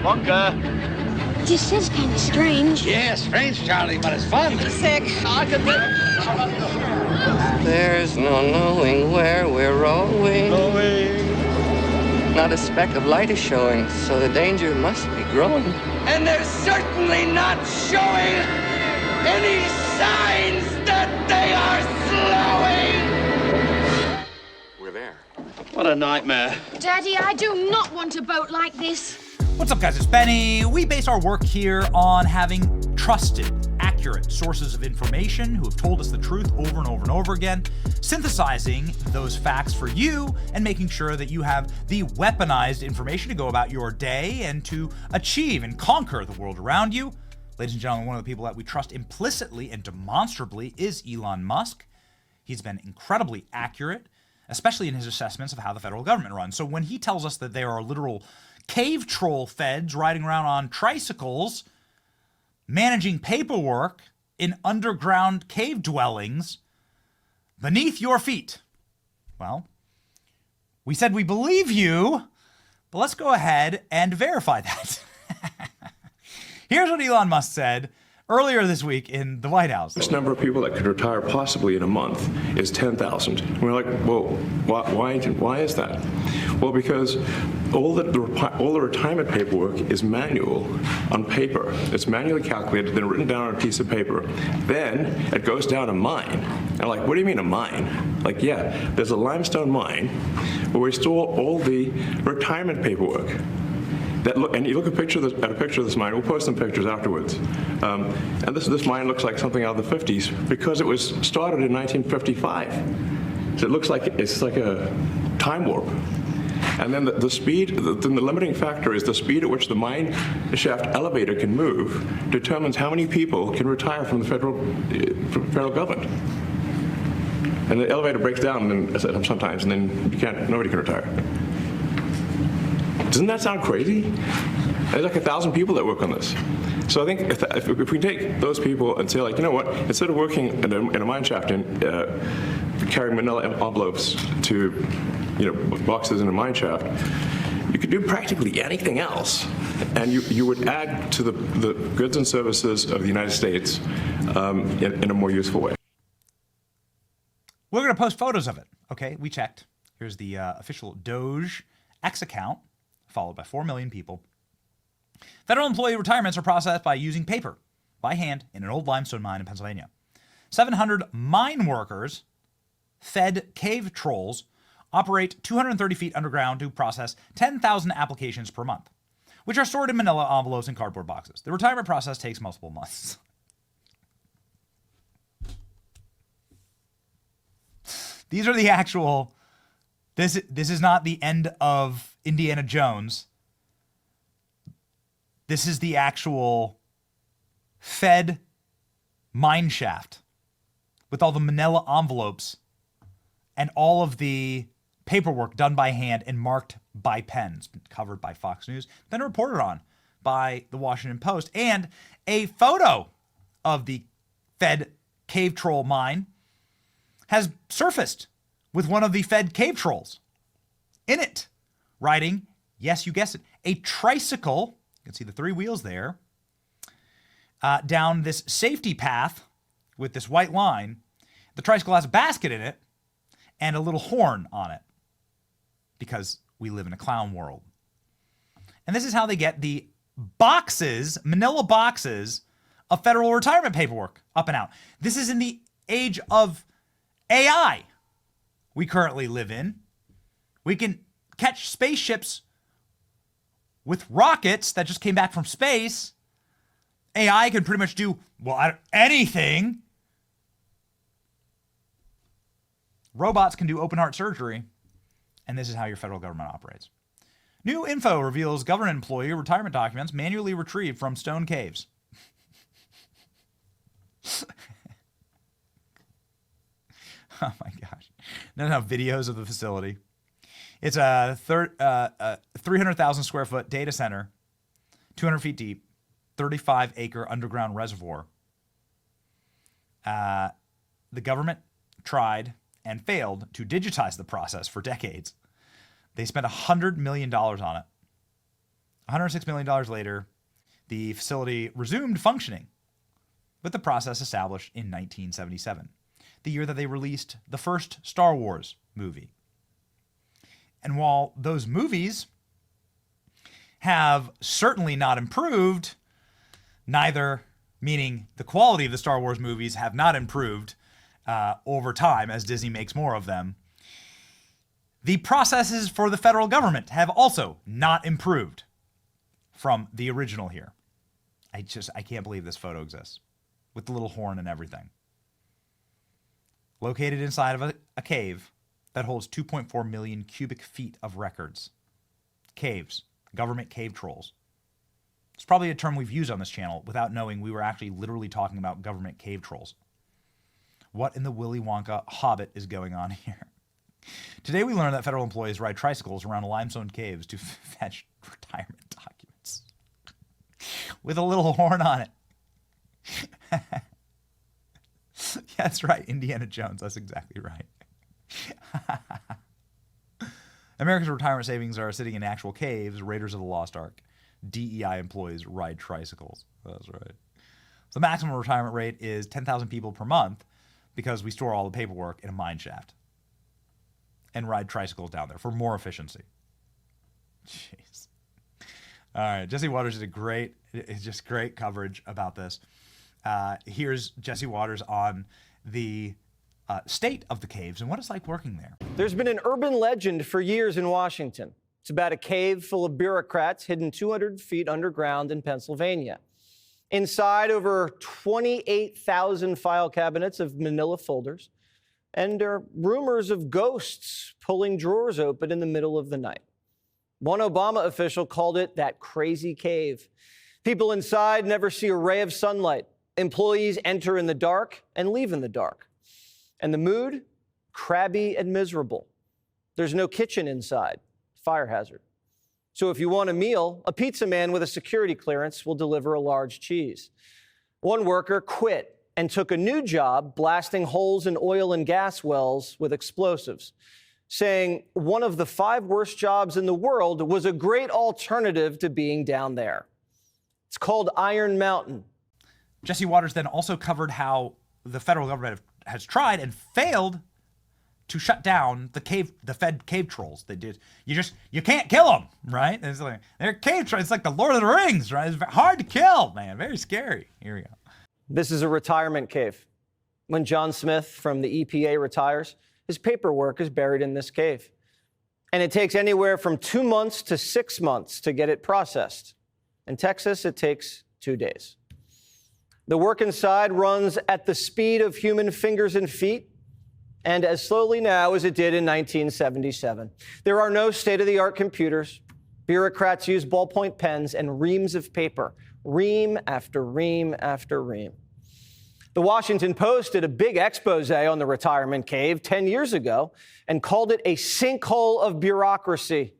bunker. This is kind of strange. Yeah, strange, Charlie, but it's fun. Sick. I can do. There's no knowing where we're rolling. Not a speck of light is showing, so the danger must be growing. And they're certainly not showing any signs that they are slowing. We're there. What a nightmare. Daddy, I do not want a boat like this. What's up, guys? It's Benny. We base our work here on having trusted, accurate sources of information who have told us the truth over and over and over again, synthesizing those facts for you and making sure that you have the weaponized information to go about your day and to achieve and conquer the world around you. Ladies and gentlemen, one of the people that we trust implicitly and demonstrably is Elon Musk. He's been incredibly accurate, especially in his assessments of how the federal government runs. So when he tells us that there are literal cave troll feds riding around on tricycles, managing paperwork in underground cave dwellings beneath your feet, well, we said we believe you, but let's go ahead and verify that. Here's what Elon Musk said earlier this week in the White House. This number of people that could retire possibly in a month is 10,000. We're like, well, why is that? Well, because all the retirement paperwork is manual on paper. It's manually calculated, then written down on a piece of paper. Then it goes down a mine. And I'm like, what do you mean a mine? Like, yeah, there's a limestone mine where we store all the retirement paperwork. And you look at a picture of this mine. We'll post some pictures afterwards. And this mine looks like something out of the 50s because it was started in 1955. So it looks like it's like a time warp. And then the speed, the limiting factor is the speed at which the mine shaft elevator can move determines how many people can retire from the federal government. And the elevator breaks down sometimes, and then nobody can retire. Doesn't that sound crazy? There's like 1,000 people that work on this. So I think if we take those people and say, like, you know what, instead of working in a mine shaft and carrying manila envelopes to, boxes in a mine shaft, you could do practically anything else, and you would add to the goods and services of the United States in a more useful way. We're going to post photos of it. Okay, we checked. Here's the official Doge X account, followed by 4 million people. Federal employee retirements are processed by using paper, by hand, in an old limestone mine in Pennsylvania. 700 mine workers, fed cave trolls, operate 230 feet underground to process 10,000 applications per month, which are stored in manila envelopes and cardboard boxes. The retirement process takes multiple months. These are the actual... This is not the end of Indiana Jones. This is the actual fed mine shaft with all the manila envelopes and all of the paperwork done by hand and marked by pens, covered by Fox News, then reported on by the Washington Post, and a photo of the fed cave troll mine has surfaced with one of the fed cave trolls in it, riding, yes, you guessed it, a tricycle. You can see the 3 wheels there, down this safety path with this white line. The tricycle has a basket in it and a little horn on it because we live in a clown world. And this is how they get the boxes, manila boxes of federal retirement paperwork up and out. This is in the age of AI we currently live in. We can catch spaceships with rockets that just came back from space. AI can pretty much do, anything. Robots can do open heart surgery. And this is how your federal government operates. New info reveals government employee retirement documents manually retrieved from stone caves. Oh my gosh. No, videos of the facility. It's a 300,000 square foot data center, 200 feet deep, 35 acre underground reservoir. The government tried and failed to digitize the process for decades. They spent $100 million on it. $106 million later, the facility resumed functioning with the process established in 1977, the year that they released the first Star Wars movie. And while those movies have certainly not improved, neither, meaning the quality of the Star Wars movies have not improved over time as Disney makes more of them, the processes for the federal government have also not improved from the original here. I can't believe this photo exists with the little horn and everything. Located inside of a cave that holds 2.4 million cubic feet of records. Caves, government cave trolls. It's probably a term we've used on this channel without knowing we were actually literally talking about government cave trolls. What in the Willy Wonka Hobbit is going on here? Today we learned that federal employees ride tricycles around limestone caves to fetch retirement documents. With a little horn on it. Yeah, that's right, Indiana Jones. That's exactly right. America's retirement savings are sitting in actual caves. Raiders of the Lost Ark. DEI employees ride tricycles. That's right. So the maximum retirement rate is 10,000 people per month because we store all the paperwork in a mine shaft and ride tricycles down there for more efficiency. Jeez. All right, Jesse Waters did great coverage about this. Here's Jesse Waters on the state of the caves and what it's like working there. There's been an urban legend for years in Washington. It's about a cave full of bureaucrats hidden 200 feet underground in Pennsylvania. Inside, over 28,000 file cabinets of manila folders, and there are rumors of ghosts pulling drawers open in the middle of the night. One Obama official called it that crazy cave. People inside never see a ray of sunlight. Employees enter in the dark and leave in the dark. And the mood? Crabby and miserable. There's no kitchen inside. Fire hazard. So if you want a meal, a pizza man with a security clearance will deliver a large cheese. One worker quit and took a new job blasting holes in oil and gas wells with explosives, saying one of the 5 worst jobs in the world was a great alternative to being down there. It's called Iron Mountain. Jesse Waters then also covered how the federal government has tried and failed to shut down the Fed cave trolls. They did. You can't kill them, right? It's like they're cave trolls. It's like the Lord of the Rings, right? It's hard to kill, man. Very scary. Here we go. This is a retirement cave. When John Smith from the EPA retires, his paperwork is buried in this cave. And it takes anywhere from 2 months to 6 months to get it processed. In Texas, it takes 2 days. The work inside runs at the speed of human fingers and feet, and as slowly now as it did in 1977. There are no state-of-the-art computers. Bureaucrats use ballpoint pens and reams of paper, ream after ream after ream. The Washington Post did a big expose on the retirement cave 10 years ago and called it a sinkhole of bureaucracy.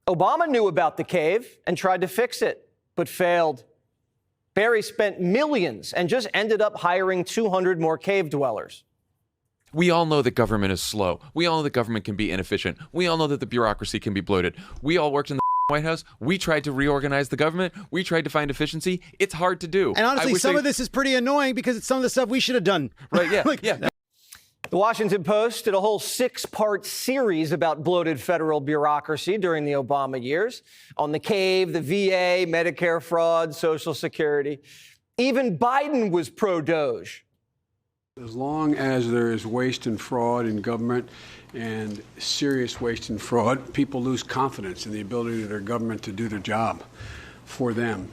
Obama knew about the cave and tried to fix it, but failed. Barry spent millions and just ended up hiring 200 more cave dwellers. We all know that government is slow. We all know that government can be inefficient. We all know that the bureaucracy can be bloated. We all worked in the White House. We tried to reorganize the government. We tried to find efficiency. It's hard to do. And honestly, some of this is pretty annoying because it's some of the stuff we should have done. Right, yeah, yeah. The Washington Post did a whole 6-part series about bloated federal bureaucracy during the Obama years on the cave, the VA, Medicare fraud, Social Security. Even Biden was pro-Doge. As long as there is waste and fraud in government and serious waste and fraud, people lose confidence in the ability of their government to do their job for them,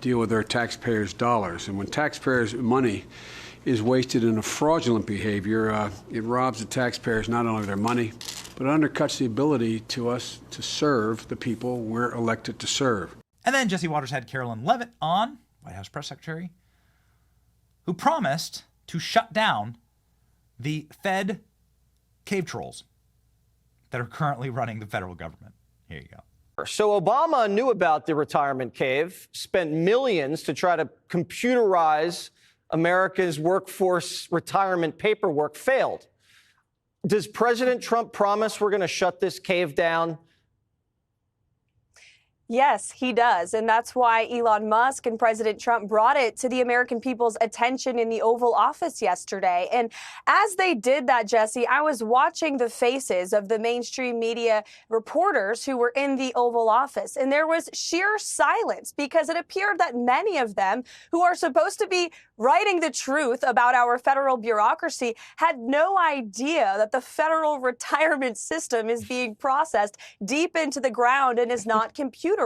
deal with their taxpayers' dollars. And when taxpayers' money is wasted in a fraudulent behavior, it robs the taxpayers not only of their money, but it undercuts the ability to us to serve the people we're elected to serve. And then Jesse Waters had Carolyn Leavitt on, White House press secretary, who promised to shut down the Fed cave trolls that are currently running the federal government. Here you go. So Obama knew about the retirement cave, spent millions to try to computerize America's workforce retirement paperwork, failed. Does President Trump promise we're going to shut this cave down? Yes, he does. And that's why Elon Musk and President Trump brought it to the American people's attention in the Oval Office yesterday. And as they did that, Jesse, I was watching the faces of the mainstream media reporters who were in the Oval Office. And there was sheer silence because it appeared that many of them who are supposed to be writing the truth about our federal bureaucracy had no idea that the federal retirement system is being processed deep into the ground and is not computerized.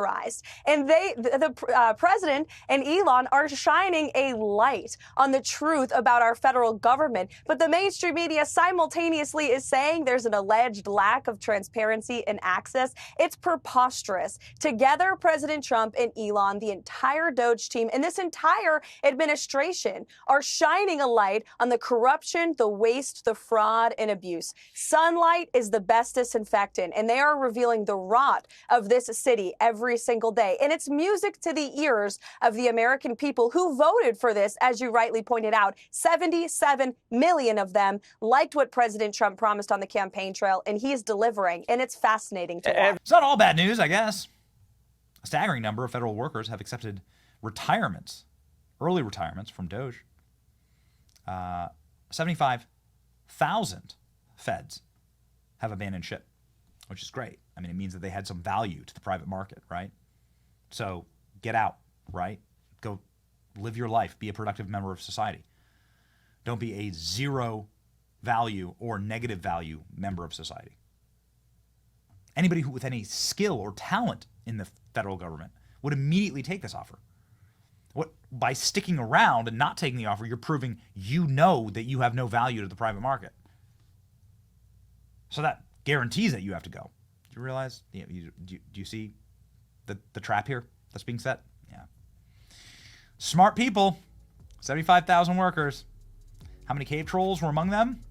And the president and Elon are shining a light on the truth about our federal government. But the mainstream media simultaneously is saying there's an alleged lack of transparency and access. It's preposterous. Together, President Trump and Elon, the entire Doge team, and this entire administration are shining a light on the corruption, the waste, the fraud, and abuse. Sunlight is the best disinfectant, and they are revealing the rot of this city every single day. And it's music to the ears of the American people who voted for this, as you rightly pointed out. 77 million of them liked what President Trump promised on the campaign trail, and he's delivering. And it's fascinating to watch. It's not all bad news, I guess. A staggering number of federal workers have accepted retirements, early retirements from Doge. 75,000 feds have abandoned ship, which is great. I mean, it means that they had some value to the private market, right? So get out, right? Go live your life. Be a productive member of society. Don't be a zero value or negative value member of society. Anybody with any skill or talent in the federal government would immediately take this offer. By sticking around and not taking the offer, you're proving you know that you have no value to the private market. So that guarantees that you have to go. Do you realize? Do you see the trap here that's being set? Yeah. Smart people, 75,000 workers. How many cave trolls were among them?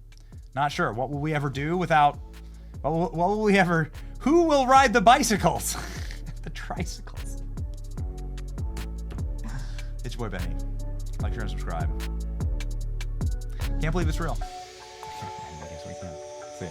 Not sure. What will we ever do without... What will we ever... Who will ride the bicycles? The tricycles. It's your boy Benny. Like, share, and subscribe. Can't believe it's real. I guess we can. See ya.